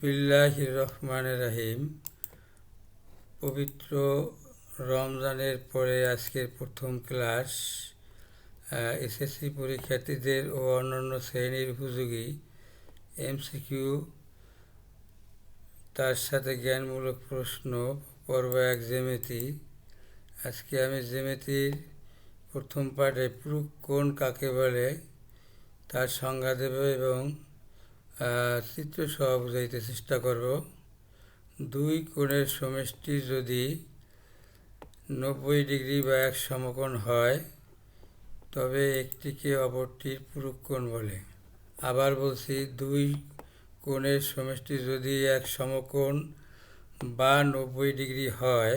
বিসমিল্লাহির রহমানির রহিম। পবিত্র রমজানের পরে আজকের প্রথম ক্লাস। এসএসসি পরীক্ষার্থীদের ও অন্যান্য শ্রেণীর উপযোগী এমসিকিউ, তার সাথে জ্ঞানমূলক প্রশ্ন, পর্ব 1 জ্যামিতি। আজকে আমি জ্যামিতির প্রথম পাঠে পুরুষ কোণ কাকে বলে তার সংজ্ঞা দেব এবং চিত্রসহ বুঝাইতে চেষ্টা করব। দুই কোণের সমষ্টি যদি 90 ডিগ্রি বা এক সমকোণ হয় তবে একটিকে অপরটির পুরুষ কোণ বলে। আবার বলছি, দুই কোণের সমষ্টি যদি এক সমকোণ বা 90 ডিগ্রি হয়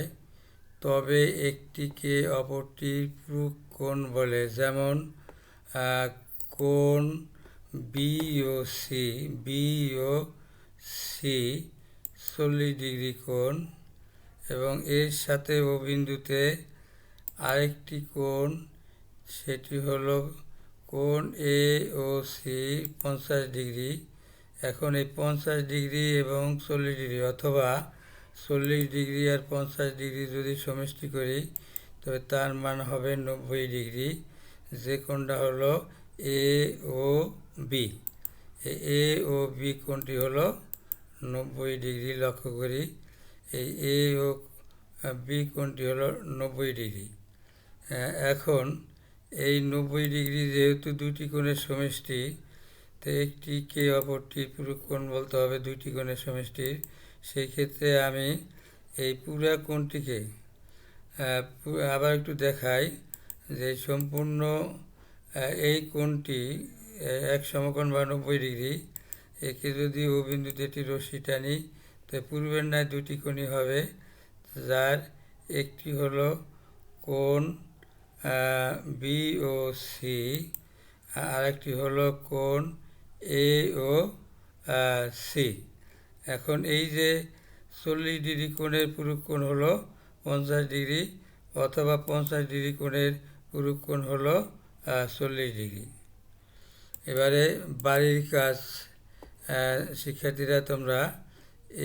তবে একটিকে অপরটির পুরুষ কোণ বলে। যেমন কোণ বিওসি 40 ডিগ্রি কোণ, এবং এর সাথে ও বিন্দুতে আরেকটি কোণ, সেটি হলো কোণ এওসি 50 ডিগ্রি। এখন এই 50 ডিগ্রি এবং 40 ডিগ্রি অথবা 40 ডিগ্রি আর 50 ডিগ্রি যদি সমষ্টি করি তবে তার মান হবে 90 ডিগ্রি। যে কোণটা হলো এ ও বি, এ ও বি কোণটি হলো 90 ডিগ্রি। লক্ষ্য করি, এই এ ও বি কোণটি হলো 90 ডিগ্রি। এখন এই 90 ডিগ্রি যেহেতু দুটি কোণের সমষ্টি, তো একটিকে অপরটির পুরুষ কোণ বলতে হবে দুইটি কোণের সমষ্টির। সেই ক্ষেত্রে আমি এই পুরা কোণটিকে আবার একটু দেখাই যে সম্পূর্ণ এই কোণটি এক সমকোণ বা 90 ডিগ্রি, একে যদি ও বিন্দুতে একটি রশ্মি টানি তো পূর্বের ন্যায় দুটি কোণই হবে, যার একটি হলো কোণ বিওসি, আরেকটি হলো কোণ এ ও সি। এখন এই যে 40 ডিগ্রি কোণের পুরুষ কোণ হলো 50 ডিগ্রি, অথবা 50 ডিগ্রি কোণের পুরুষ কোণ হলো 40 ডিগ্রি। এবারে বাড়ির কাজ, শিক্ষার্থীরা তোমরা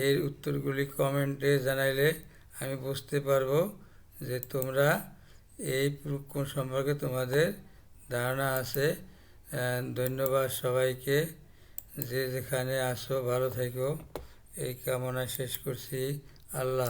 এর উত্তরগুলি কমেন্টে জানাইলে আমি বুঝতে পারবো যে তোমরা এই পুরুষ কোণ সম্পর্কে তোমাদের ধারণা আছে। ধন্যবাদ সবাইকে, যে যেখানে আসো ভালো থেকো এই কামনা শেষ করছি। আল্লাহ।